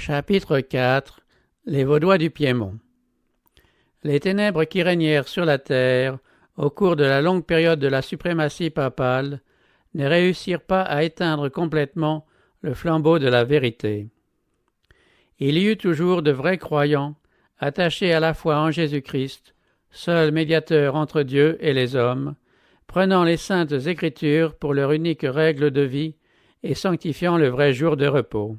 Chapitre 4 Les Vaudois du Piémont. Les ténèbres qui régnèrent sur la terre au cours de la longue période de la suprématie papale ne réussirent pas à éteindre complètement le flambeau de la vérité. Il y eut toujours de vrais croyants, attachés à la foi en Jésus-Christ, seul médiateur entre Dieu et les hommes, prenant les saintes Écritures pour leur unique règle de vie et sanctifiant le vrai jour de repos.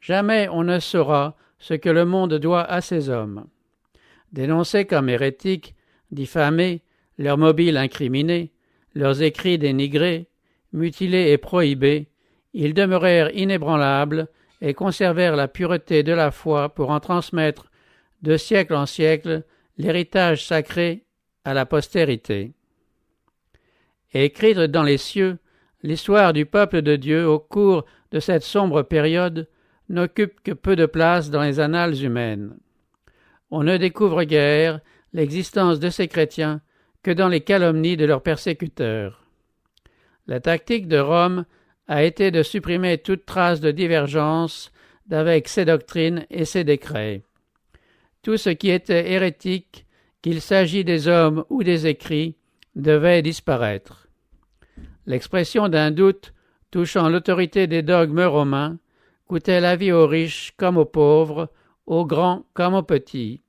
Jamais on ne saura ce que le monde doit à ces hommes. Dénoncés comme hérétiques, diffamés, leurs mobiles incriminés, leurs écrits dénigrés, mutilés et prohibés, ils demeurèrent inébranlables et conservèrent la pureté de la foi pour en transmettre de siècle en siècle l'héritage sacré à la postérité. Écrite dans les cieux, l'histoire du peuple de Dieu au cours de cette sombre période n'occupe que peu de place dans les annales humaines. On ne découvre guère l'existence de ces chrétiens que dans les calomnies de leurs persécuteurs. La tactique de Rome a été de supprimer toute trace de divergence avec ses doctrines et ses décrets. Tout ce qui était hérétique, qu'il s'agit des hommes ou des écrits, devait disparaître. L'expression d'un doute touchant l'autorité des dogmes romains coûtait la vie aux riches comme aux pauvres, aux grands comme aux petits.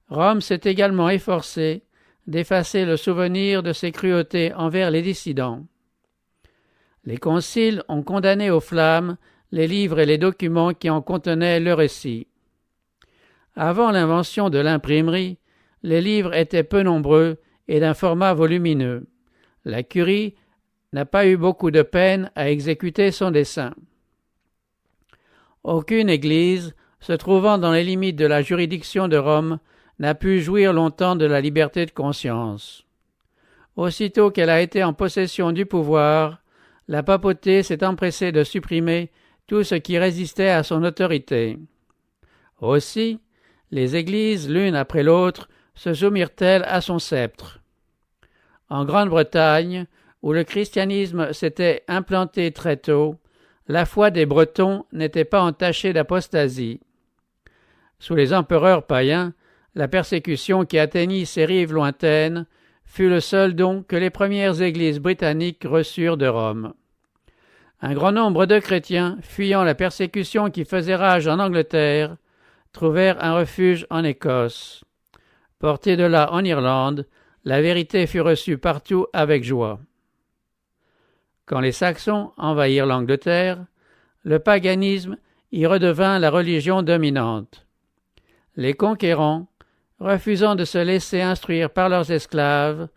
Rome s'est également efforcée d'effacer le souvenir de ses cruautés envers les dissidents. Les conciles ont condamné aux flammes les livres et les documents qui en contenaient le récit. Avant l'invention de l'imprimerie, les livres étaient peu nombreux et d'un format volumineux. La curie n'a pas eu beaucoup de peine à exécuter son dessein. Aucune église, se trouvant dans les limites de la juridiction de Rome, n'a pu jouir longtemps de la liberté de conscience. Aussitôt qu'elle a été en possession du pouvoir, la papauté s'est empressée de supprimer tout ce qui résistait à son autorité. Aussi, les églises, l'une après l'autre, se soumirent-elles à son sceptre. En Grande-Bretagne, où le christianisme s'était implanté très tôt, la foi des Bretons n'était pas entachée d'apostasie. Sous les empereurs païens, la persécution qui atteignit ces rives lointaines fut le seul don que les premières églises britanniques reçurent de Rome. Un grand nombre de chrétiens, fuyant la persécution qui faisait rage en Angleterre, trouvèrent un refuge en Écosse. Portée de là en Irlande, la vérité fut reçue partout avec joie. Quand les Saxons envahirent l'Angleterre, le paganisme y redevint la religion dominante. Les conquérants, refusant de se laisser instruire par leurs esclaves,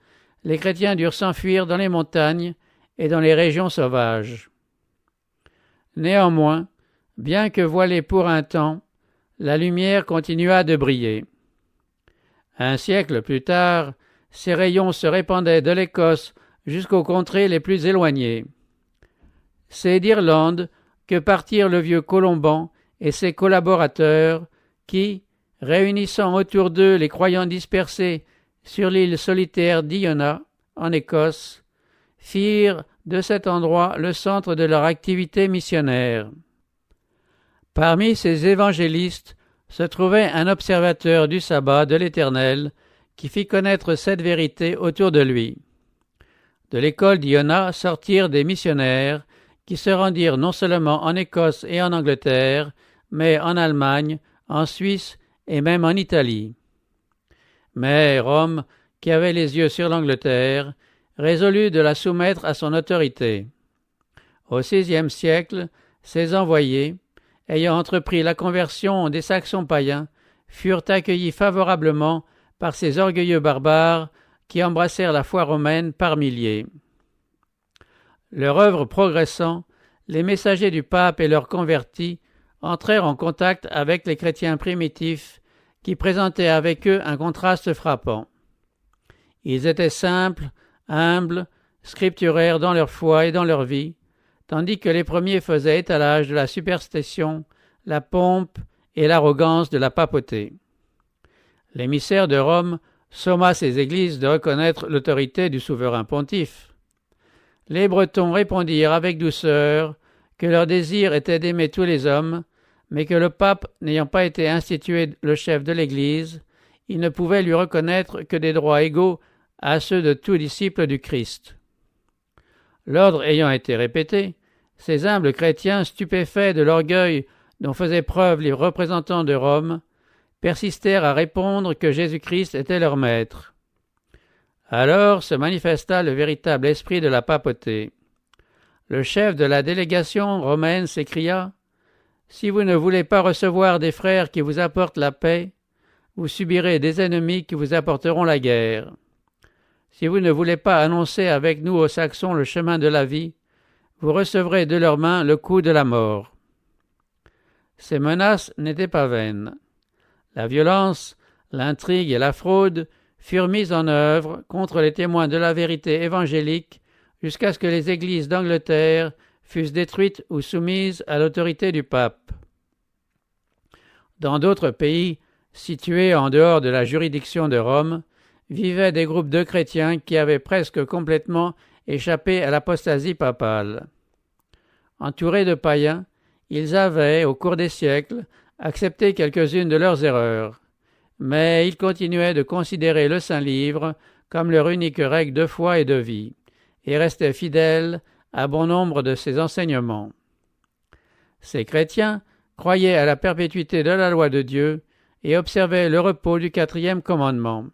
les chrétiens durent s'enfuir dans les montagnes et dans les régions sauvages. Néanmoins, bien que voilée pour un temps, la lumière continua de briller. Un siècle plus tard, ces rayons se répandaient de l'Écosse jusqu'aux contrées les plus éloignées. C'est d'Irlande que partirent le vieux Colomban et ses collaborateurs qui, réunissant autour d'eux les croyants dispersés sur l'île solitaire d'Iona, en Écosse, firent de cet endroit le centre de leur activité missionnaire. Parmi ces évangélistes se trouvait un observateur du sabbat de l'Éternel qui fit connaître cette vérité autour de lui. De l'école d'Iona sortirent des missionnaires qui se rendirent non seulement en Écosse et en Angleterre, mais en Allemagne, en Suisse et même en Italie. Mais Rome, qui avait les yeux sur l'Angleterre, résolut de la soumettre à son autorité. Au VIe siècle, ses envoyés, ayant entrepris la conversion des Saxons païens, furent accueillis favorablement par ces orgueilleux barbares qui embrassèrent la foi romaine par milliers. Leur œuvre progressant, les messagers du pape et leurs convertis entrèrent en contact avec les chrétiens primitifs qui présentaient avec eux un contraste frappant. Ils étaient simples, humbles, scripturaires dans leur foi et dans leur vie, tandis que les premiers faisaient étalage de la superstition, la pompe et l'arrogance de la papauté. L'émissaire de Rome somma ces églises de reconnaître l'autorité du souverain pontife. Les Bretons répondirent avec douceur que leur désir était d'aimer tous les hommes, mais que le pape n'ayant pas été institué le chef de l'Église, il ne pouvait lui reconnaître que des droits égaux à ceux de tout disciple du Christ. L'ordre ayant été répété, ces humbles chrétiens, stupéfaits de l'orgueil dont faisaient preuve les représentants de Rome, persistèrent à répondre que Jésus-Christ était leur maître. Alors se manifesta le véritable esprit de la papauté. Le chef de la délégation romaine s'écria « Si vous ne voulez pas recevoir des frères qui vous apportent la paix, vous subirez des ennemis qui vous apporteront la guerre. Si vous ne voulez pas annoncer avec nous aux Saxons le chemin de la vie, vous recevrez de leurs mains le coup de la mort. » Ces menaces n'étaient pas vaines. La violence, l'intrigue et la fraude furent mises en œuvre contre les témoins de la vérité évangélique jusqu'à ce que les églises d'Angleterre fussent détruites ou soumises à l'autorité du pape. Dans d'autres pays, situés en dehors de la juridiction de Rome, vivaient des groupes de chrétiens qui avaient presque complètement échappé à l'apostasie papale. Entourés de païens, ils avaient, au cours des siècles, accepté quelques-unes de leurs erreurs, mais ils continuaient de considérer le Saint-Livre comme leur unique règle de foi et de vie, et restaient fidèles à bon nombre de ses enseignements. Ces chrétiens croyaient à la perpétuité de la loi de Dieu et observaient le repos du 4e commandement.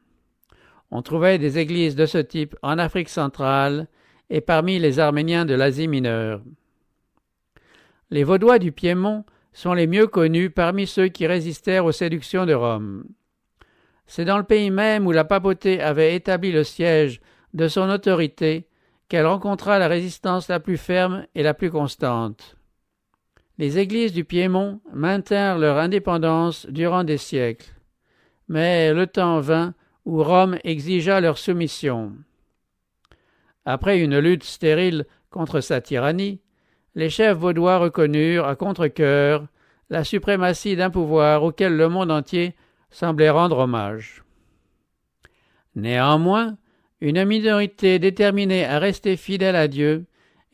On trouvait des églises de ce type en Afrique centrale et parmi les Arméniens de l'Asie mineure. Les Vaudois du Piémont sont les mieux connus parmi ceux qui résistèrent aux séductions de Rome. C'est dans le pays même où la papauté avait établi le siège de son autorité qu'elle rencontra la résistance la plus ferme et la plus constante. Les églises du Piémont maintinrent leur indépendance durant des siècles, mais le temps vint où Rome exigea leur soumission. Après une lutte stérile contre sa tyrannie, les chefs vaudois reconnurent à contre-cœur la suprématie d'un pouvoir auquel le monde entier semblait rendre hommage. Néanmoins, une minorité déterminée à rester fidèle à Dieu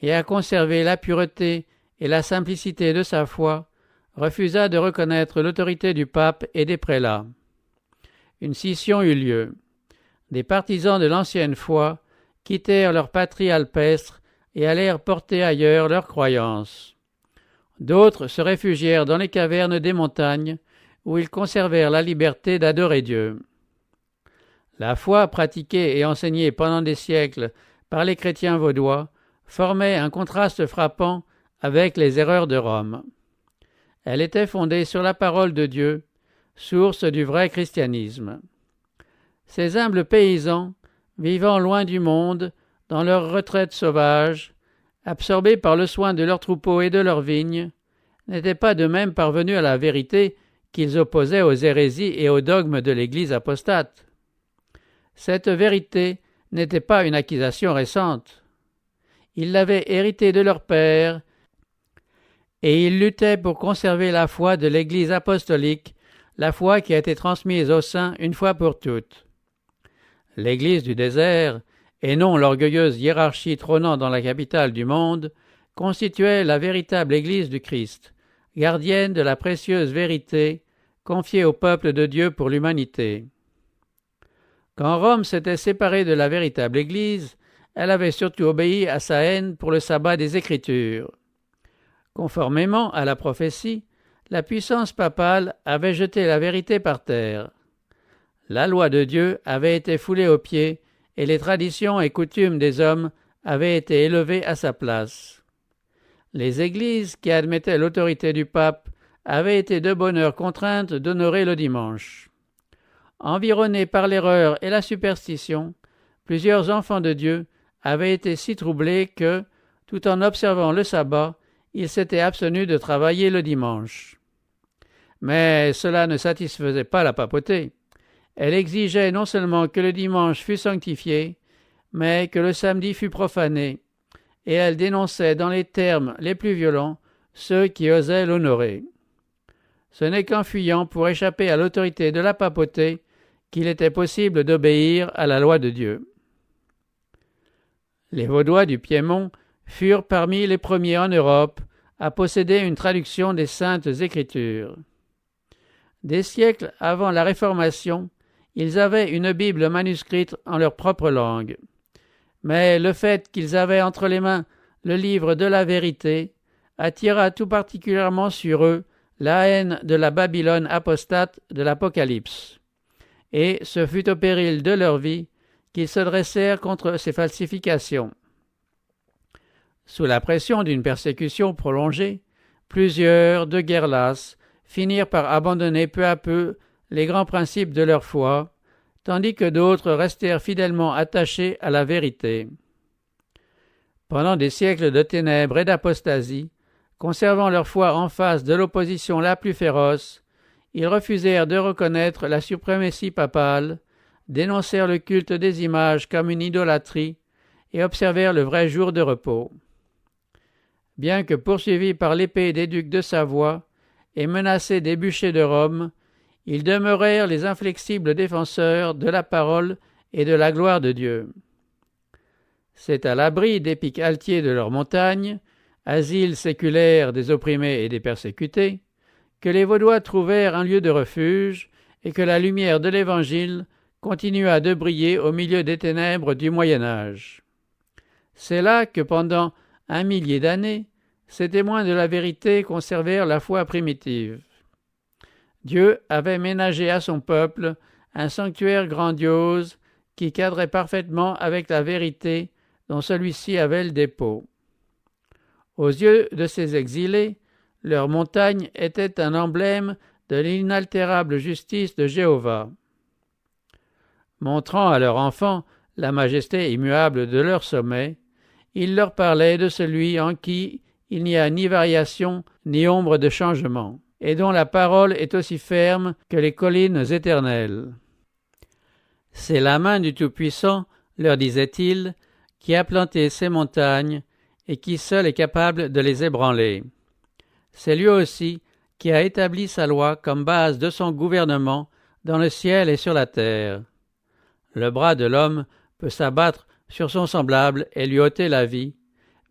et à conserver la pureté et la simplicité de sa foi refusa de reconnaître l'autorité du pape et des prélats. Une scission eut lieu. Des partisans de l'ancienne foi quittèrent leur patrie alpestre et allèrent porter ailleurs leurs croyances. D'autres se réfugièrent dans les cavernes des montagnes, où ils conservèrent la liberté d'adorer Dieu. La foi pratiquée et enseignée pendant des siècles par les chrétiens vaudois formait un contraste frappant avec les erreurs de Rome. Elle était fondée sur la parole de Dieu, source du vrai christianisme. Ces humbles paysans, vivant loin du monde, dans leur retraite sauvage, absorbés par le soin de leurs troupeaux et de leurs vignes, n'étaient pas de même parvenus à la vérité qu'ils opposaient aux hérésies et aux dogmes de l'Église apostate. Cette vérité n'était pas une accusation récente. Ils l'avaient héritée de leur père, et ils luttaient pour conserver la foi de l'Église apostolique, la foi qui a été transmise aux saints une fois pour toutes. L'Église du désert, et non l'orgueilleuse hiérarchie trônant dans la capitale du monde, constituait la véritable Église du Christ, gardienne de la précieuse vérité confiée au peuple de Dieu pour l'humanité. Quand Rome s'était séparée de la véritable Église, elle avait surtout obéi à sa haine pour le sabbat des Écritures. Conformément à la prophétie, la puissance papale avait jeté la vérité par terre. La loi de Dieu avait été foulée aux pieds et les traditions et coutumes des hommes avaient été élevées à sa place. Les églises qui admettaient l'autorité du pape avaient été de bonne heure contraintes d'honorer le dimanche. Environnés par l'erreur et la superstition, plusieurs enfants de Dieu avaient été si troublés que, tout en observant le sabbat, ils s'étaient abstenus de travailler le dimanche. Mais cela ne satisfaisait pas la papauté. Elle exigeait non seulement que le dimanche fût sanctifié, mais que le samedi fût profané, et elle dénonçait dans les termes les plus violents ceux qui osaient l'honorer. Ce n'est qu'en fuyant pour échapper à l'autorité de la papauté qu'il était possible d'obéir à la loi de Dieu. Les Vaudois du Piémont furent parmi les premiers en Europe à posséder une traduction des Saintes Écritures. Des siècles avant la Réformation, ils avaient une Bible manuscrite en leur propre langue. Mais le fait qu'ils avaient entre les mains le livre de la vérité attira tout particulièrement sur eux la haine de la Babylone apostate de l'Apocalypse. Et ce fut au péril de leur vie qu'ils se dressèrent contre ces falsifications. Sous la pression d'une persécution prolongée, plusieurs, de guerre lasse, finirent par abandonner peu à peu les grands principes de leur foi, tandis que d'autres restèrent fidèlement attachés à la vérité. Pendant des siècles de ténèbres et d'apostasie, conservant leur foi en face de l'opposition la plus féroce, ils refusèrent de reconnaître la suprématie papale, dénoncèrent le culte des images comme une idolâtrie et observèrent le vrai jour de repos. Bien que poursuivis par l'épée des ducs de Savoie et menacés des bûchers de Rome, ils demeurèrent les inflexibles défenseurs de la parole et de la gloire de Dieu. C'est à l'abri des pics altiers de leurs montagnes, asile séculaire des opprimés et des persécutés, que les Vaudois trouvèrent un lieu de refuge et que la lumière de l'Évangile continua de briller au milieu des ténèbres du Moyen Âge. C'est là que pendant 1 millier d'années, ces témoins de la vérité conservèrent la foi primitive. Dieu avait ménagé à son peuple un sanctuaire grandiose qui cadrait parfaitement avec la vérité dont celui-ci avait le dépôt. Aux yeux de ces exilés, leur montagne était un emblème de l'inaltérable justice de Jéhovah. Montrant à leurs enfants la majesté immuable de leur sommet, ils leur parlaient de celui en qui il n'y a ni variation ni ombre de changement, et dont la parole est aussi ferme que les collines éternelles. C'est la main du Tout-Puissant, leur disait-il, qui a planté ces montagnes et qui seul est capable de les ébranler. C'est lui aussi qui a établi sa loi comme base de son gouvernement dans le ciel et sur la terre. Le bras de l'homme peut s'abattre sur son semblable et lui ôter la vie,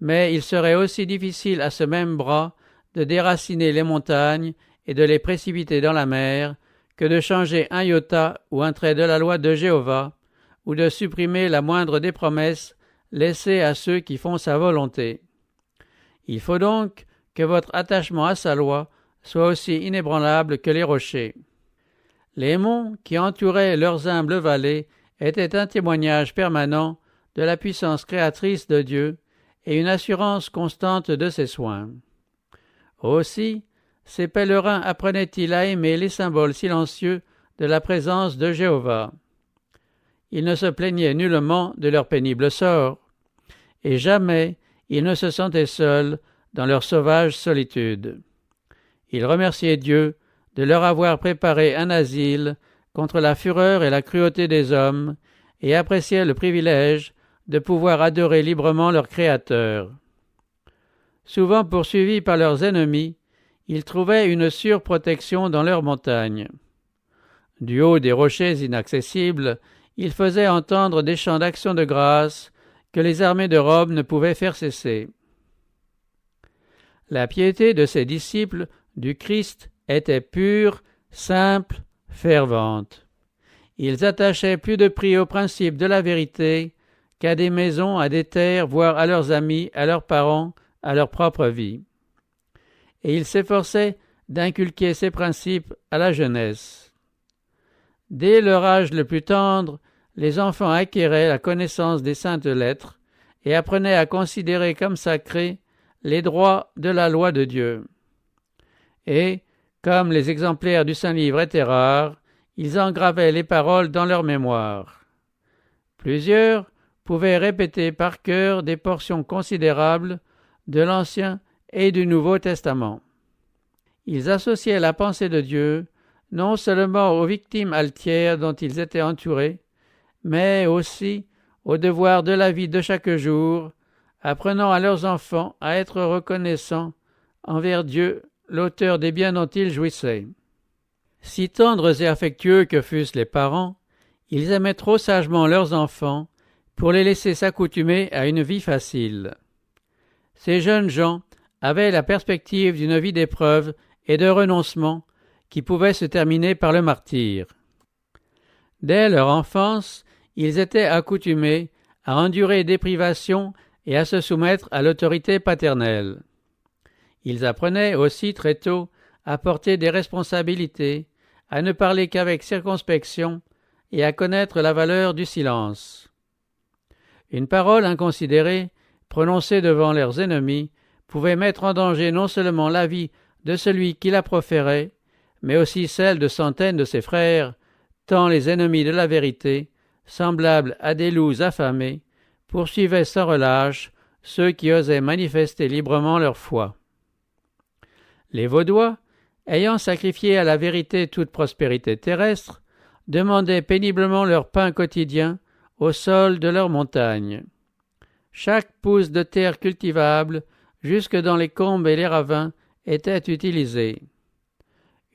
mais il serait aussi difficile à ce même bras de déraciner les montagnes et de les précipiter dans la mer que de changer un iota ou un trait de la loi de Jéhovah, ou de supprimer la moindre des promesses laissées à ceux qui font sa volonté. Il faut donc que votre attachement à sa loi soit aussi inébranlable que les rochers. Les monts qui entouraient leurs humbles vallées étaient un témoignage permanent de la puissance créatrice de Dieu et une assurance constante de ses soins. Aussi, ces pèlerins apprenaient-ils à aimer les symboles silencieux de la présence de Jéhovah. Ils ne se plaignaient nullement de leur pénible sort, et jamais ils ne se sentaient seuls dans leur sauvage solitude. Ils remerciaient Dieu de leur avoir préparé un asile contre la fureur et la cruauté des hommes, et appréciaient le privilège de pouvoir adorer librement leur Créateur. Souvent poursuivis par leurs ennemis, ils trouvaient une sûre protection dans leurs montagnes. Du haut des rochers inaccessibles, ils faisaient entendre des chants d'action de grâce que les armées de Rome ne pouvaient faire cesser. La piété de ces disciples du Christ était pure, simple, fervente. Ils attachaient plus de prix aux principes de la vérité qu'à des maisons, à des terres, voire à leurs amis, à leurs parents, à leur propre vie. Et ils s'efforçaient d'inculquer ces principes à la jeunesse. Dès leur âge le plus tendre, les enfants acquéraient la connaissance des saintes lettres et apprenaient à considérer comme sacrés les droits de la loi de Dieu. Et, comme les exemplaires du Saint-Livre étaient rares, ils engravaient les paroles dans leur mémoire. Plusieurs pouvaient répéter par cœur des portions considérables de l'Ancien et du Nouveau Testament. Ils associaient la pensée de Dieu non seulement aux victimes altières dont ils étaient entourés, mais aussi aux devoirs de la vie de chaque jour, apprenant à leurs enfants à être reconnaissants envers Dieu, l'auteur des biens dont ils jouissaient. Si tendres et affectueux que fussent les parents, ils aimaient trop sagement leurs enfants pour les laisser s'accoutumer à une vie facile. Ces jeunes gens avaient la perspective d'une vie d'épreuve et de renoncement qui pouvait se terminer par le martyre. Dès leur enfance, ils étaient accoutumés à endurer des privations et à se soumettre à l'autorité paternelle. Ils apprenaient aussi très tôt à porter des responsabilités, à ne parler qu'avec circonspection et à connaître la valeur du silence. Une parole inconsidérée, prononcée devant leurs ennemis, pouvait mettre en danger non seulement la vie de celui qui la proférait, mais aussi celle de centaines de ses frères, tant les ennemis de la vérité, semblables à des loups affamés, poursuivaient sans relâche ceux qui osaient manifester librement leur foi. Les Vaudois, ayant sacrifié à la vérité toute prospérité terrestre, demandaient péniblement leur pain quotidien au sol de leurs montagnes. Chaque pouce de terre cultivable, jusque dans les combes et les ravins, était utilisé.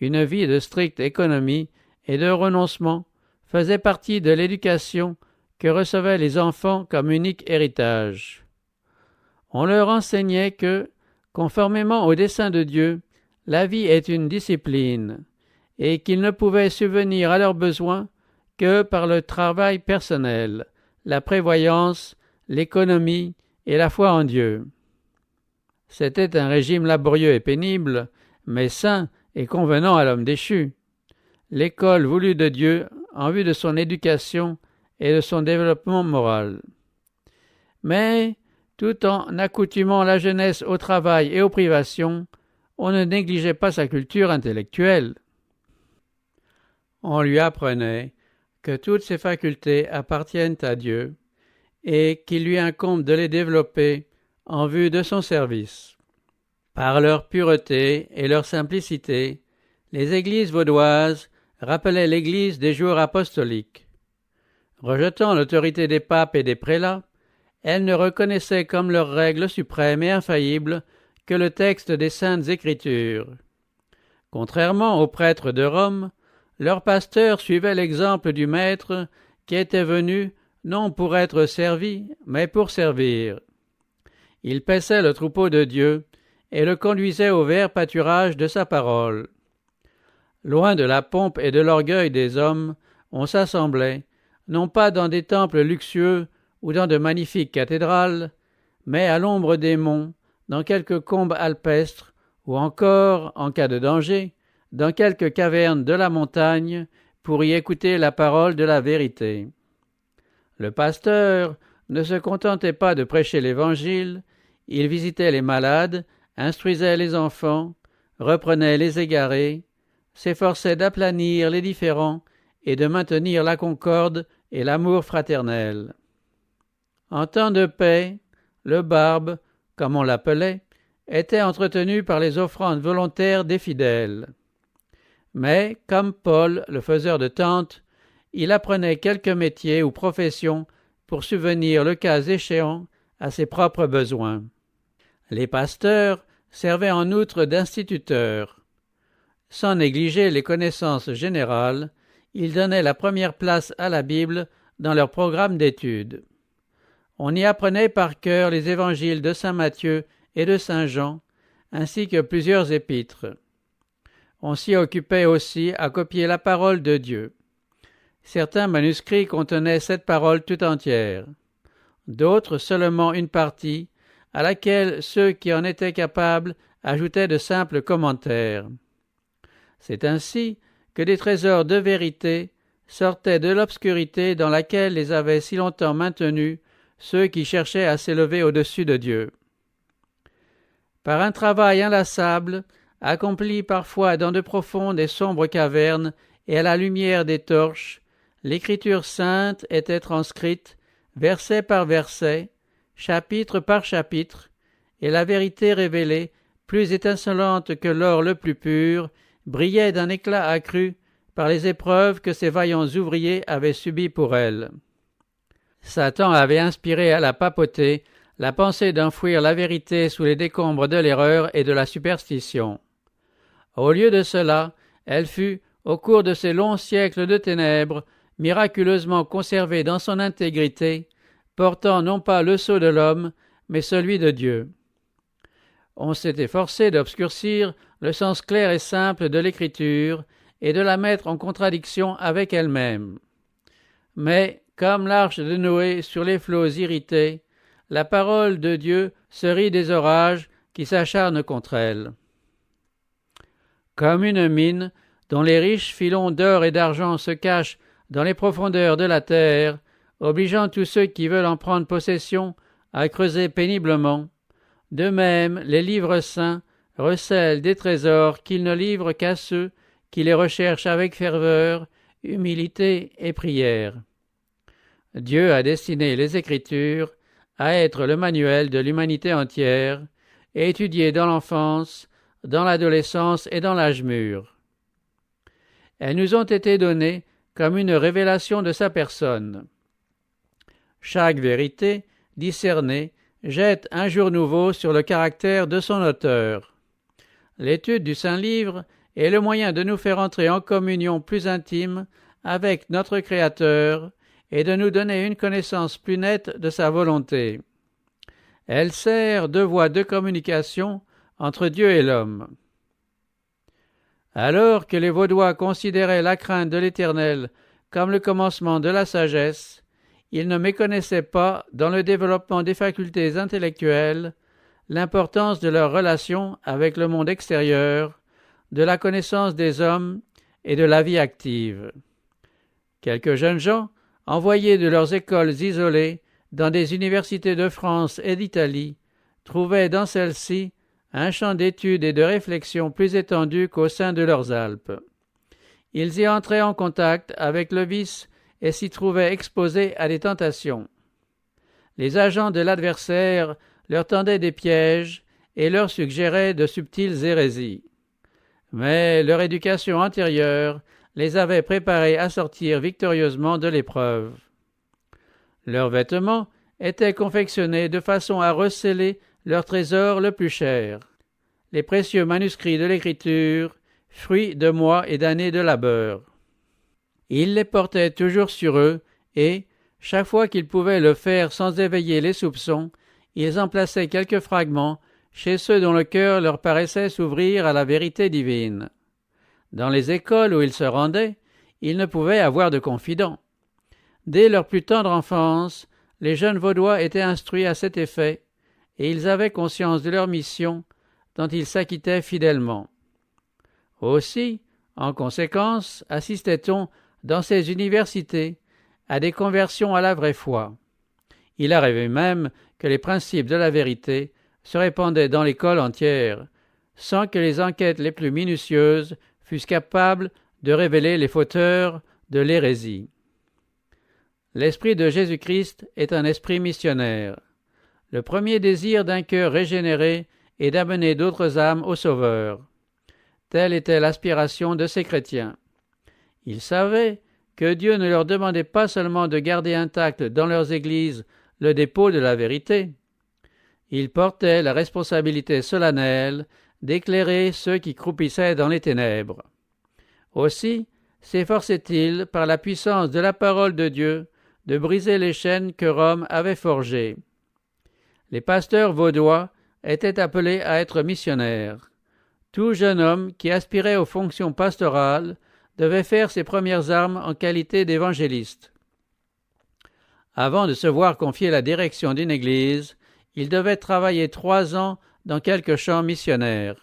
Une vie de stricte économie et de renoncement faisait partie de l'éducation que recevaient les enfants comme unique héritage. On leur enseignait que, conformément au dessein de Dieu, la vie est une discipline, et qu'ils ne pouvaient subvenir à leurs besoins que par le travail personnel, la prévoyance, l'économie et la foi en Dieu. C'était un régime laborieux et pénible, mais sain et convenant à l'homme déchu. L'école voulue de Dieu en vue de son éducation et de son développement moral. Mais, tout en accoutumant la jeunesse au travail et aux privations, on ne négligeait pas sa culture intellectuelle. On lui apprenait que toutes ses facultés appartiennent à Dieu et qu'il lui incombe de les développer en vue de son service. Par leur pureté et leur simplicité, les églises vaudoises rappelaient l'Église des jours apostoliques. Rejetant l'autorité des papes et des prélats, elles ne reconnaissaient comme leur règle suprême et infaillible que le texte des Saintes Écritures. Contrairement aux prêtres de Rome, leurs pasteurs suivaient l'exemple du Maître qui était venu non pour être servi, mais pour servir. Ils paissaient le troupeau de Dieu et le conduisaient au vert pâturage de sa parole. Loin de la pompe et de l'orgueil des hommes, on s'assemblait, non pas dans des temples luxueux ou dans de magnifiques cathédrales, mais à l'ombre des monts, dans quelques combes alpestres, ou encore, en cas de danger, dans quelques cavernes de la montagne, pour y écouter la parole de la vérité. Le pasteur ne se contentait pas de prêcher l'Évangile, il visitait les malades, instruisait les enfants, reprenait les égarés, s'efforçait d'aplanir les différends et de maintenir la concorde et l'amour fraternel. En temps de paix, le barbe, comme on l'appelait, était entretenu par les offrandes volontaires des fidèles. Mais, comme Paul, le faiseur de tentes, il apprenait quelques métiers ou professions pour subvenir le cas échéant à ses propres besoins. Les pasteurs servaient en outre d'instituteurs. Sans négliger les connaissances générales, ils donnaient la première place à la Bible dans leur programme d'études. On y apprenait par cœur les évangiles de saint Matthieu et de saint Jean, ainsi que plusieurs épîtres. On s'y occupait aussi à copier la parole de Dieu. Certains manuscrits contenaient cette parole tout entière, d'autres seulement une partie, à laquelle ceux qui en étaient capables ajoutaient de simples commentaires. C'est ainsi que des trésors de vérité sortaient de l'obscurité dans laquelle les avaient si longtemps maintenus ceux qui cherchaient à s'élever au-dessus de Dieu. Par un travail inlassable, accompli parfois dans de profondes et sombres cavernes et à la lumière des torches, l'Écriture sainte était transcrite, verset par verset, chapitre par chapitre, et la vérité révélée, plus étincelante que l'or le plus pur, brillait d'un éclat accru par les épreuves que ces vaillants ouvriers avaient subies pour elle. Satan avait inspiré à la papauté la pensée d'enfouir la vérité sous les décombres de l'erreur et de la superstition. Au lieu de cela, elle fut, au cours de ces longs siècles de ténèbres, miraculeusement conservée dans son intégrité, portant non pas le sceau de l'homme, mais celui de Dieu. on s'est efforcé d'obscurcir le sens clair et simple de l'Écriture et de la mettre en contradiction avec elle-même. Mais, comme l'arche de Noé sur les flots irrités, la parole de Dieu se rit des orages qui s'acharnent contre elle. Comme une mine dont les riches filons d'or et d'argent se cachent dans les profondeurs de la terre, obligeant tous ceux qui veulent en prendre possession à creuser péniblement, de même les livres saints recèlent des trésors qu'ils ne livrent qu'à ceux qui les recherchent avec ferveur, humilité et prière. Dieu a destiné les Écritures à être le manuel de l'humanité entière, et étudié dans l'enfance, dans l'adolescence et dans l'âge mûr. Elles nous ont été données comme une révélation de sa personne. Chaque vérité, discernée, jette un jour nouveau sur le caractère de son auteur. L'étude du Saint-Livre est le moyen de nous faire entrer en communion plus intime avec notre Créateur et de nous donner une connaissance plus nette de sa volonté. Elle sert de voie de communication entre Dieu et l'homme. Alors que les Vaudois considéraient la crainte de l'Éternel comme le commencement de la sagesse, ils ne méconnaissaient pas, dans le développement des facultés intellectuelles, l'importance de leur relation avec le monde extérieur, de la connaissance des hommes et de la vie active. Quelques jeunes gens, envoyés de leurs écoles isolées dans des universités de France et d'Italie, trouvaient dans celles-ci un champ d'études et de réflexion plus étendu qu'au sein de leurs Alpes. Ils y entraient en contact avec le vice et s'y trouvaient exposés à des tentations. Les agents de l'adversaire leur tendaient des pièges et leur suggéraient de subtiles hérésies. Mais leur éducation antérieure les avait préparés à sortir victorieusement de l'épreuve. Leurs vêtements étaient confectionnés de façon à recéler leur trésor le plus cher, les précieux manuscrits de l'Écriture, fruits de mois et d'années de labeur. Ils les portaient toujours sur eux et, chaque fois qu'ils pouvaient le faire sans éveiller les soupçons, ils en plaçaient quelques fragments chez ceux dont le cœur leur paraissait s'ouvrir à la vérité divine. Dans les écoles où ils se rendaient, ils ne pouvaient avoir de confidents. Dès leur plus tendre enfance, les jeunes Vaudois étaient instruits à cet effet, et ils avaient conscience de leur mission, dont ils s'acquittaient fidèlement. Aussi, en conséquence, assistait-on, dans ces universités, à des conversions à la vraie foi. Il arrivait même que les principes de la vérité se répandaient dans l'école entière, sans que les enquêtes les plus minutieuses fussent capables de révéler les fauteurs de l'hérésie. L'esprit de Jésus-Christ est un esprit missionnaire. Le premier désir d'un cœur régénéré est d'amener d'autres âmes au Sauveur. Telle était l'aspiration de ces chrétiens. Ils savaient que Dieu ne leur demandait pas seulement de garder intact dans leurs églises le dépôt de la vérité. Ils portaient la responsabilité solennelle d'éclairer ceux qui croupissaient dans les ténèbres. Aussi s'efforçaient-ils, par la puissance de la parole de Dieu, de briser les chaînes que Rome avait forgées. Les pasteurs vaudois étaient appelés à être missionnaires. Tout jeune homme qui aspirait aux fonctions pastorales devait faire ses premières armes en qualité d'évangéliste. Avant de se voir confier la direction d'une église, il devait travailler 3 ans dans quelque champ missionnaire.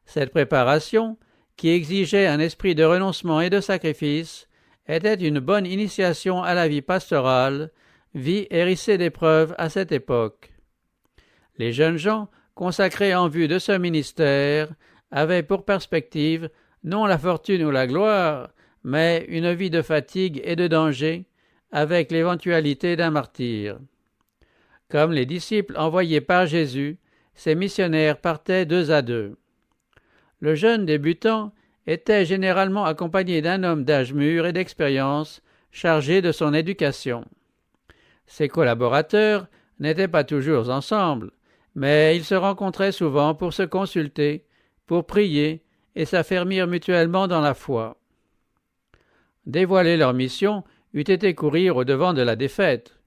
Cette préparation, qui exigeait un esprit de renoncement et de sacrifice, était une bonne initiation à la vie pastorale, vie hérissée d'épreuves à cette époque. Les jeunes gens, consacrés en vue de ce ministère, avaient pour perspective non la fortune ou la gloire, mais une vie de fatigue et de danger, avec l'éventualité d'un martyre. Comme les disciples envoyés par Jésus, ces missionnaires partaient 2 à 2. Le jeune débutant était généralement accompagné d'un homme d'âge mûr et d'expérience chargé de son éducation. Ses collaborateurs n'étaient pas toujours ensemble, mais ils se rencontraient souvent pour se consulter, pour prier et s'affermir mutuellement dans la foi. Dévoiler leur mission eût été courir au-devant de la défaite.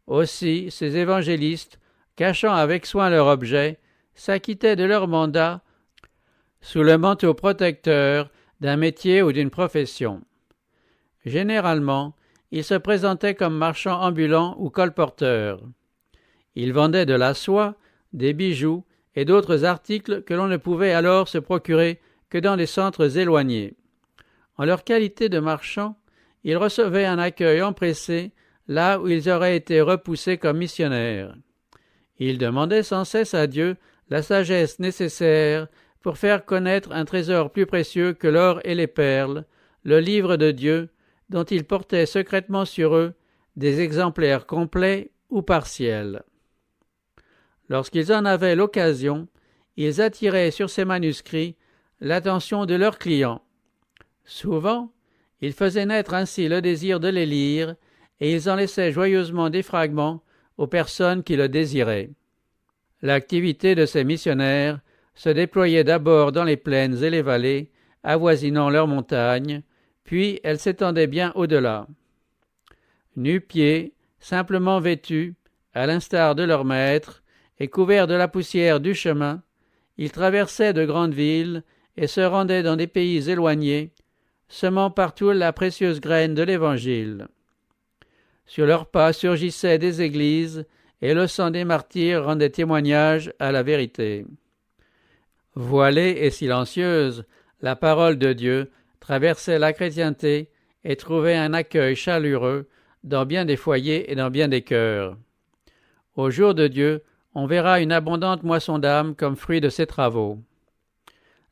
Aussi, ces évangélistes, cachant avec soin leur objet, s'acquittaient de leur mandat sous le manteau protecteur d'un métier ou d'une profession. Généralement, ils se présentaient comme marchands ambulants ou colporteurs. Ils vendaient de la soie, des bijoux et d'autres articles que l'on ne pouvait alors se procurer que dans les centres éloignés. En leur qualité de marchands, ils recevaient un accueil empressé là où ils auraient été repoussés comme missionnaires. Ils demandaient sans cesse à Dieu la sagesse nécessaire pour faire connaître un trésor plus précieux que l'or et les perles, le livre de Dieu, dont ils portaient secrètement sur eux des exemplaires complets ou partiels. Lorsqu'ils en avaient l'occasion, ils attiraient sur ces manuscrits l'attention de leurs clients. Souvent, ils faisaient naître ainsi le désir de les lire, et ils en laissaient joyeusement des fragments aux personnes qui le désiraient. L'activité de ces missionnaires se déployait d'abord dans les plaines et les vallées, avoisinant leurs montagnes, puis elle s'étendait bien au-delà. Nu-pieds, simplement vêtus, à l'instar de leurs maîtres, et couverts de la poussière du chemin, ils traversaient de grandes villes et se rendaient dans des pays éloignés, semant partout la précieuse graine de l'Évangile. Sur leurs pas surgissaient des églises, et le sang des martyrs rendait témoignage à la vérité. Voilée et silencieuse, la parole de Dieu traversait la chrétienté et trouvait un accueil chaleureux dans bien des foyers et dans bien des cœurs. Au jour de Dieu, on verra une abondante moisson d'âmes comme fruit de ses travaux.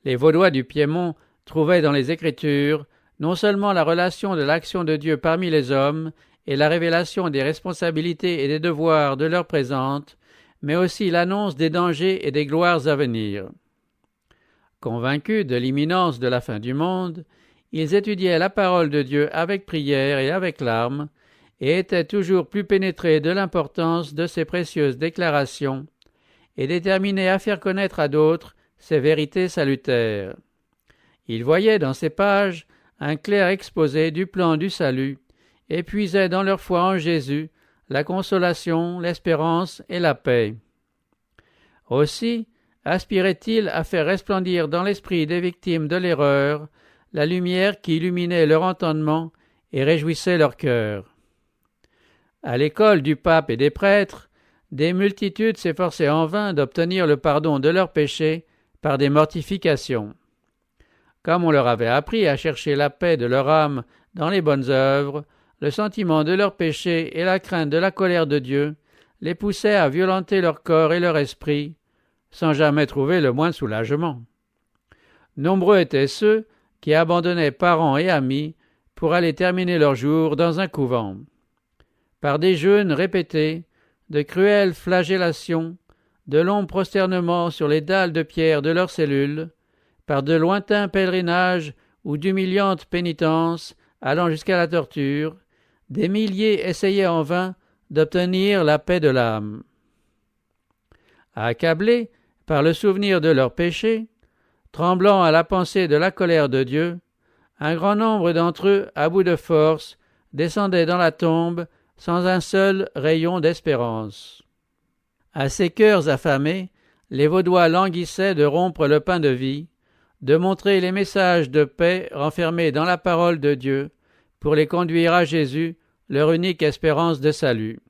Les Vaudois du Piémont trouvaient dans les Écritures non seulement la relation de l'action de Dieu parmi les hommes et la révélation des responsabilités et des devoirs de leur présente, mais aussi l'annonce des dangers et des gloires à venir. Convaincus de l'imminence de la fin du monde, ils étudiaient la parole de Dieu avec prière et avec larmes, et étaient toujours plus pénétrés de l'importance de ces précieuses déclarations, et déterminés à faire connaître à d'autres ces vérités salutaires. Ils voyaient dans ces pages un clair exposé du plan du salut, et puisaient dans leur foi en Jésus la consolation, l'espérance et la paix. Aussi aspiraient-ils à faire resplendir dans l'esprit des victimes de l'erreur la lumière qui illuminait leur entendement et réjouissait leur cœur. À l'école du pape et des prêtres, des multitudes s'efforçaient en vain d'obtenir le pardon de leurs péchés par des mortifications. Comme on leur avait appris à chercher la paix de leur âme dans les bonnes œuvres, le sentiment de leurs péchés et la crainte de la colère de Dieu les poussaient à violenter leur corps et leur esprit, sans jamais trouver le moindre soulagement. Nombreux étaient ceux qui abandonnaient parents et amis pour aller terminer leurs jours dans un couvent. Par des jeûnes répétés, de cruelles flagellations, de longs prosternements sur les dalles de pierre de leurs cellules, par de lointains pèlerinages ou d'humiliantes pénitences allant jusqu'à la torture, des milliers essayaient en vain d'obtenir la paix de l'âme. Accablés par le souvenir de leurs péchés, tremblant à la pensée de la colère de Dieu, un grand nombre d'entre eux, à bout de force, descendaient dans la tombe sans un seul rayon d'espérance. À ces cœurs affamés, les Vaudois languissaient de rompre le pain de vie, de montrer les messages de paix renfermés dans la parole de Dieu, pour les conduire à Jésus, leur unique espérance de salut.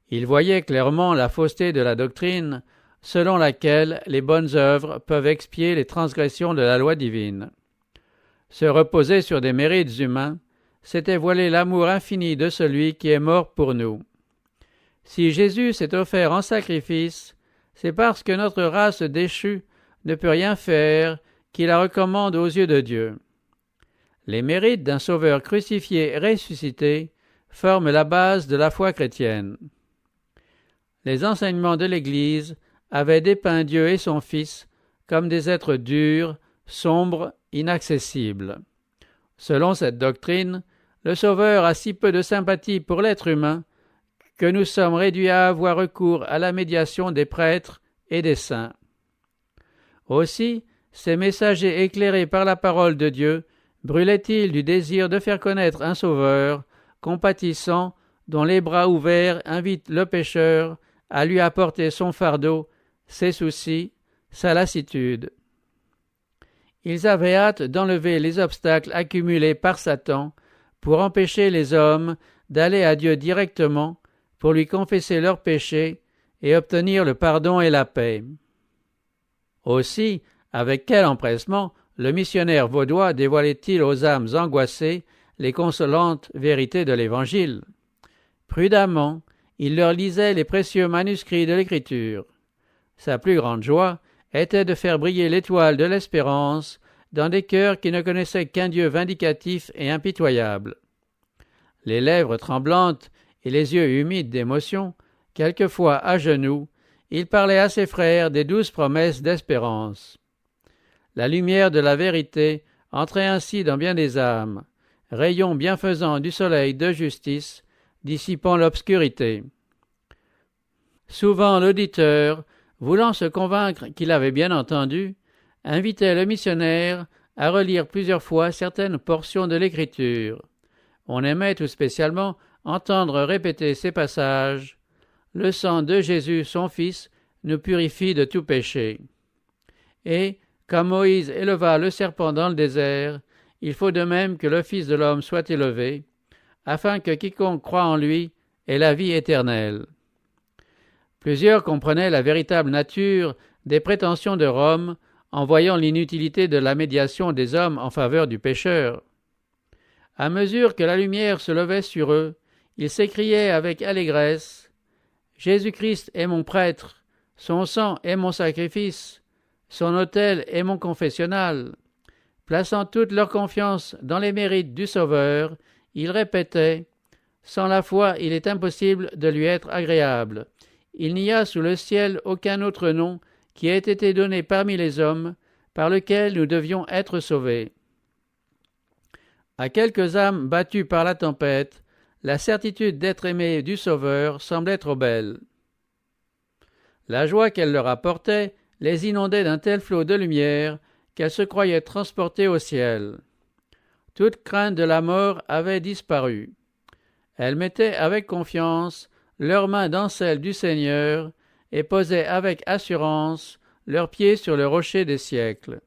Ils voyaient clairement la fausseté de la doctrine, selon laquelle les bonnes œuvres peuvent expier les transgressions de la loi divine. Se reposer sur des mérites humains, c'était voiler l'amour infini de celui qui est mort pour nous. Si Jésus s'est offert en sacrifice, c'est parce que notre race déchue ne peut rien faire qui la recommande aux yeux de Dieu. Les mérites d'un Sauveur crucifié et ressuscité forment la base de la foi chrétienne. Les enseignements de l'Église avaient dépeint Dieu et son Fils comme des êtres durs, sombres, inaccessibles. Selon cette doctrine, le Sauveur a si peu de sympathie pour l'être humain que nous sommes réduits à avoir recours à la médiation des prêtres et des saints. Aussi, ces messagers éclairés par la parole de Dieu brûlaient-ils du désir de faire connaître un Sauveur, compatissant, dont les bras ouverts invitent le pécheur à lui apporter son fardeau, ses soucis, sa lassitude. Ils avaient hâte d'enlever les obstacles accumulés par Satan pour empêcher les hommes d'aller à Dieu directement pour lui confesser leurs péchés et obtenir le pardon et la paix. Aussi, avec quel empressement le missionnaire vaudois dévoilait-il aux âmes angoissées les consolantes vérités de l'Évangile. Prudemment, il leur lisait les précieux manuscrits de l'Écriture. Sa plus grande joie était de faire briller l'étoile de l'espérance dans des cœurs qui ne connaissaient qu'un Dieu vindicatif et impitoyable. Les lèvres tremblantes et les yeux humides d'émotion, quelquefois à genoux, il parlait à ses frères des douces promesses d'espérance. La lumière de la vérité entrait ainsi dans bien des âmes, rayon bienfaisant du soleil de justice, dissipant l'obscurité. Souvent l'auditeur, voulant se convaincre qu'il avait bien entendu, invitait le missionnaire à relire plusieurs fois certaines portions de l'Écriture. On aimait tout spécialement entendre répéter ces passages « Le sang de Jésus, son Fils, nous purifie de tout péché. » Et, comme Moïse éleva le serpent dans le désert, il faut de même que le Fils de l'homme soit élevé, afin que quiconque croit en lui ait la vie éternelle. Plusieurs comprenaient la véritable nature des prétentions de Rome en voyant l'inutilité de la médiation des hommes en faveur du pécheur. À mesure que la lumière se levait sur eux, ils s'écriaient avec allégresse « Jésus-Christ est mon prêtre, son sang est mon sacrifice, son autel est mon confessionnal. » Plaçant toute leur confiance dans les mérites du Sauveur, ils répétaient « Sans la foi, il est impossible de lui être agréable. Il n'y a sous le ciel aucun autre nom qui ait été donné parmi les hommes, par lequel nous devions être sauvés. » À quelques âmes battues par la tempête, la certitude d'être aimées du Sauveur semblait trop belle. La joie qu'elle leur apportait les inondait d'un tel flot de lumière qu'elles se croyaient transportées au ciel. Toute crainte de la mort avait disparu. Elles mettaient avec confiance leurs mains dans celles du Seigneur et posaient avec assurance leurs pieds sur le rocher des siècles.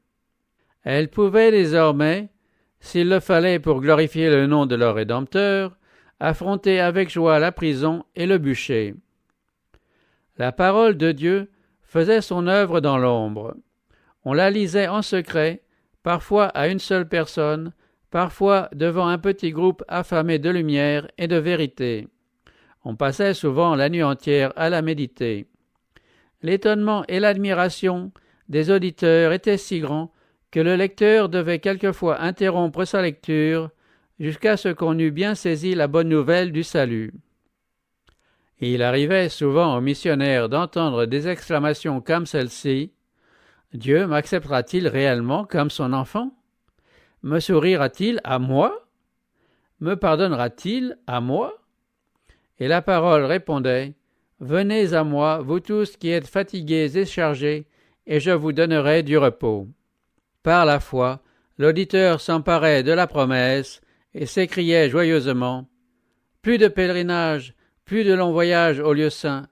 Elles pouvaient désormais, s'il le fallait pour glorifier le nom de leur Rédempteur, affronter avec joie la prison et le bûcher. La parole de Dieu faisait son œuvre dans l'ombre. On la lisait en secret, parfois à une seule personne, parfois devant un petit groupe affamé de lumière et de vérité. On passait souvent la nuit entière à la méditer. L'étonnement et l'admiration des auditeurs étaient si grands que le lecteur devait quelquefois interrompre sa lecture jusqu'à ce qu'on eût bien saisi la bonne nouvelle du salut. Et il arrivait souvent aux missionnaires d'entendre des exclamations comme celle-ci : « Dieu m'acceptera-t-il réellement comme son enfant ? Me sourira-t-il à moi ? Me pardonnera-t-il à moi ?» Et la parole répondait : « Venez à moi, vous tous qui êtes fatigués et chargés, et je vous donnerai du repos. » Par la foi, l'auditeur s'emparait de la promesse et s'écriait joyeusement : « Plus de pèlerinage, plus de longs voyages au lieu saint.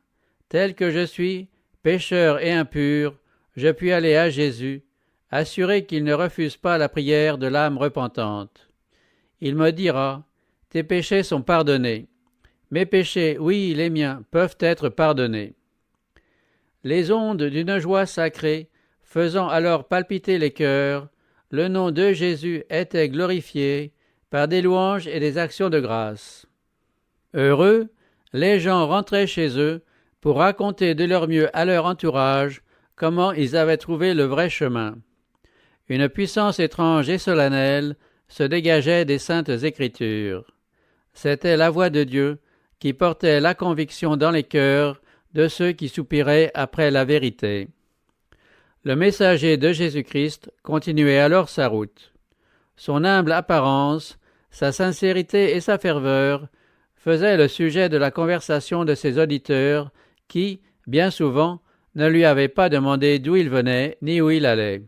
Tel que je suis, pécheur et impur, je puis aller à Jésus, assuré qu'il ne refuse pas la prière de l'âme repentante. Il me dira : tes péchés sont pardonnés. Mes péchés, oui, les miens, peuvent être pardonnés. » Les ondes d'une joie sacrée, faisant alors palpiter les cœurs, le nom de Jésus était glorifié par des louanges et des actions de grâce. Heureux, les gens rentraient chez eux pour raconter de leur mieux à leur entourage comment ils avaient trouvé le vrai chemin. Une puissance étrange et solennelle se dégageait des saintes Écritures. C'était la voix de Dieu qui portait la conviction dans les cœurs de ceux qui soupiraient après la vérité. Le messager de Jésus-Christ continuait alors sa route. Son humble apparence, sa sincérité et sa ferveur faisaient le sujet de la conversation de ses auditeurs qui, bien souvent, ne lui avaient pas demandé d'où il venait ni où il allait.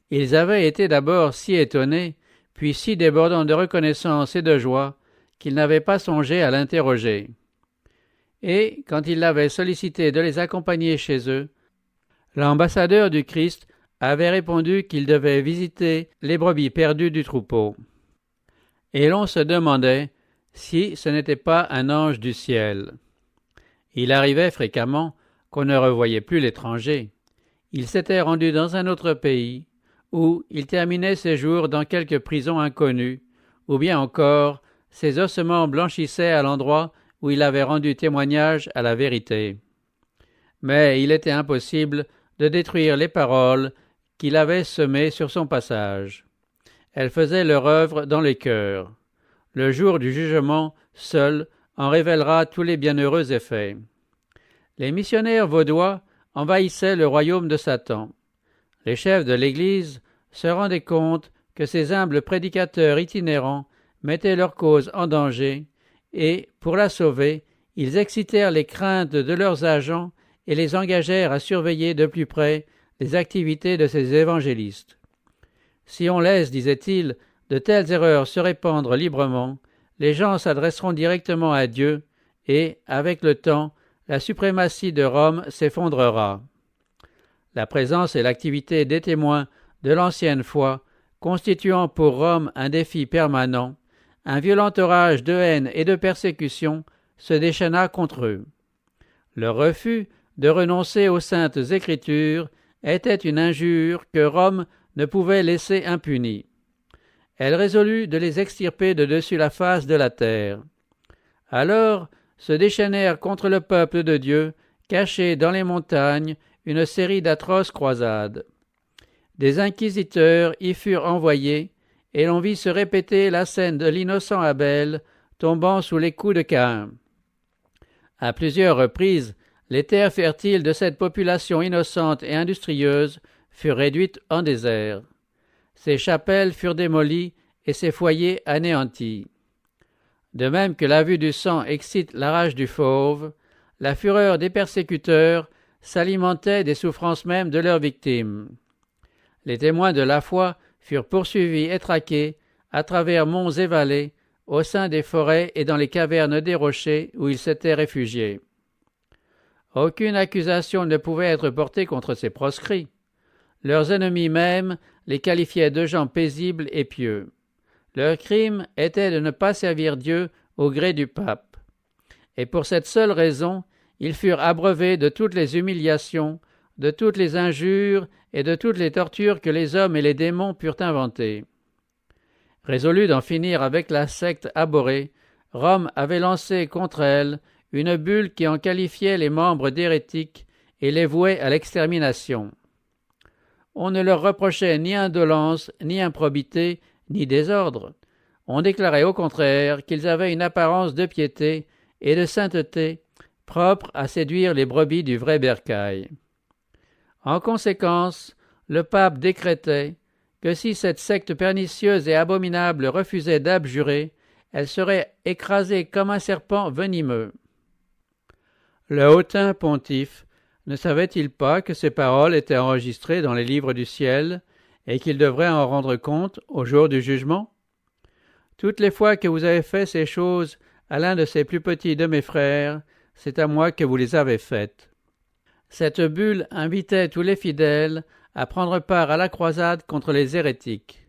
Ils avaient été d'abord si étonnés, puis si débordants de reconnaissance et de joie, qu'ils n'avaient pas songé à l'interroger. Et, quand il l'avait sollicité de les accompagner chez eux, L'ambassadeur du Christ avait répondu qu'il devait visiter les brebis perdues du troupeau. Et l'on se demandait si ce n'était pas un ange du ciel. Il arrivait fréquemment qu'on ne revoyait plus l'étranger. Il s'était rendu dans un autre pays, où il terminait ses jours dans quelque prison inconnue, ou bien encore ses ossements blanchissaient à l'endroit où il avait rendu témoignage à la vérité. Mais il était impossible de détruire les paroles qu'il avait semées sur son passage. Elles faisaient leur œuvre dans les cœurs. Le jour du jugement, seul, en révélera tous les bienheureux effets. Les missionnaires vaudois envahissaient le royaume de Satan. Les chefs de l'Église se rendaient compte que ces humbles prédicateurs itinérants mettaient leur cause en danger, et, pour la sauver, ils excitèrent les craintes de leurs agents et les engagèrent à surveiller de plus près les activités de ces évangélistes. Si on laisse, disait-il, de telles erreurs se répandre librement, les gens s'adresseront directement à Dieu, et, avec le temps, la suprématie de Rome s'effondrera. La présence et l'activité des témoins de l'ancienne foi, constituant pour Rome un défi permanent, un violent orage de haine et de persécution se déchaîna contre eux. Leur refus de renoncer aux saintes Écritures était une injure que Rome ne pouvait laisser impunie. Elle résolut de les extirper de dessus la face de la terre. Alors se déchaînèrent contre le peuple de Dieu, caché dans les montagnes, une série d'atroces croisades. Des inquisiteurs y furent envoyés, et l'on vit se répéter la scène de l'innocent Abel tombant sous les coups de Caïn. À plusieurs reprises, les terres fertiles de cette population innocente et industrieuse furent réduites en désert. Ses chapelles furent démolies et ses foyers anéantis. De même que la vue du sang excite la rage du fauve, la fureur des persécuteurs s'alimentait des souffrances mêmes de leurs victimes. Les témoins de la foi furent poursuivis et traqués à travers monts et vallées, au sein des forêts et dans les cavernes des rochers où ils s'étaient réfugiés. Aucune accusation ne pouvait être portée contre ces proscrits. Leurs ennemis même les qualifiaient de gens paisibles et pieux. Leur crime était de ne pas servir Dieu au gré du pape. Et pour cette seule raison, ils furent abreuvés de toutes les humiliations, de toutes les injures et de toutes les tortures que les hommes et les démons purent inventer. Résolu d'en finir avec la secte abhorrée, Rome avait lancé contre elle une bulle qui en qualifiait les membres d'hérétiques et les vouait à l'extermination. On ne leur reprochait ni indolence, ni improbité, ni désordre. On déclarait au contraire qu'ils avaient une apparence de piété et de sainteté propre à séduire les brebis du vrai bercail. En conséquence, le pape décrétait que si cette secte pernicieuse et abominable refusait d'abjurer, elle serait écrasée comme un serpent venimeux. Le hautain pontife ne savait-il pas que ces paroles étaient enregistrées dans les livres du ciel et qu'il devrait en rendre compte au jour du jugement? Toutes les fois que vous avez fait ces choses à l'un de ces plus petits de mes frères, c'est à moi que vous les avez faites. Cette bulle invitait tous les fidèles à prendre part à la croisade contre les hérétiques.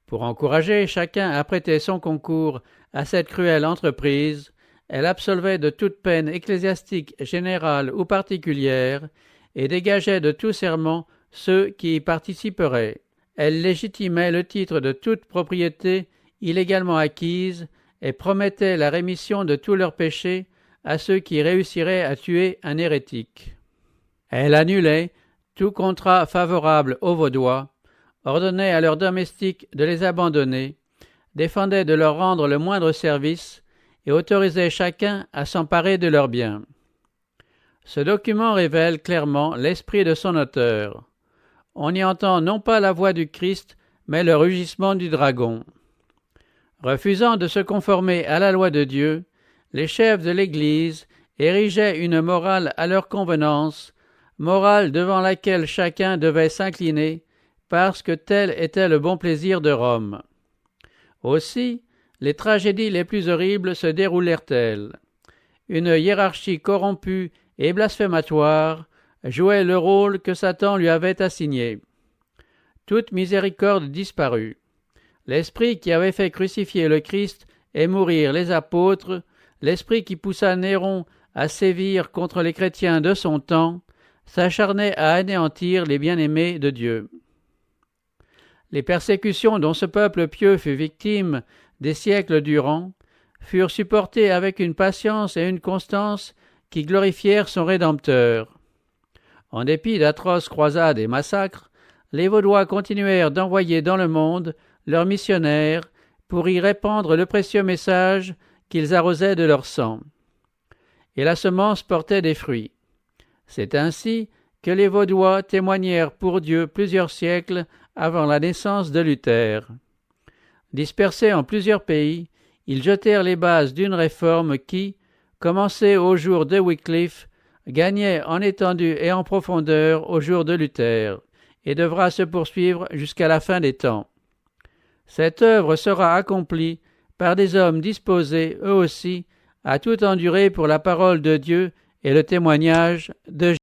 Pour encourager chacun à prêter son concours à cette cruelle entreprise, elle absolvait de toute peine ecclésiastique générale ou particulière et dégageait de tout serment ceux qui y participeraient. Elle légitimait le titre de toute propriété illégalement acquise et promettait la rémission de tous leurs péchés à ceux qui réussiraient à tuer un hérétique. Elle annulait tout contrat favorable aux Vaudois, ordonnait à leurs domestiques de les abandonner, défendait de leur rendre le moindre service et autorisait chacun à s'emparer de leurs biens. Ce document révèle clairement l'esprit de son auteur. On y entend non pas la voix du Christ, mais le rugissement du dragon. Refusant de se conformer à la loi de Dieu, les chefs de l'Église érigeaient une morale à leur convenance, morale devant laquelle chacun devait s'incliner, parce que tel était le bon plaisir de Rome. Aussi, les tragédies les plus horribles se déroulèrent-elles. Une hiérarchie corrompue et blasphématoire jouait le rôle que Satan lui avait assigné. Toute miséricorde disparut. L'esprit qui avait fait crucifier le Christ et mourir les apôtres, l'esprit qui poussa Néron à sévir contre les chrétiens de son temps, s'acharnait à anéantir les bien-aimés de Dieu. Les persécutions dont ce peuple pieux fut victime des siècles durant furent supportées avec une patience et une constance qui glorifièrent son Rédempteur. En dépit d'atroces croisades et massacres, les Vaudois continuèrent d'envoyer dans le monde leurs missionnaires pour y répandre le précieux message qu'ils arrosaient de leur sang. Et la semence portait des fruits. C'est ainsi que les Vaudois témoignèrent pour Dieu plusieurs siècles avant la naissance de Luther. Dispersés en plusieurs pays, ils jetèrent les bases d'une réforme qui, commencée au jour de Wycliffe, gagnait en étendue et en profondeur au jour de Luther, et devra se poursuivre jusqu'à la fin des temps. Cette œuvre sera accomplie par des hommes disposés, eux aussi, à tout endurer pour la parole de Dieu et le témoignage de Jésus.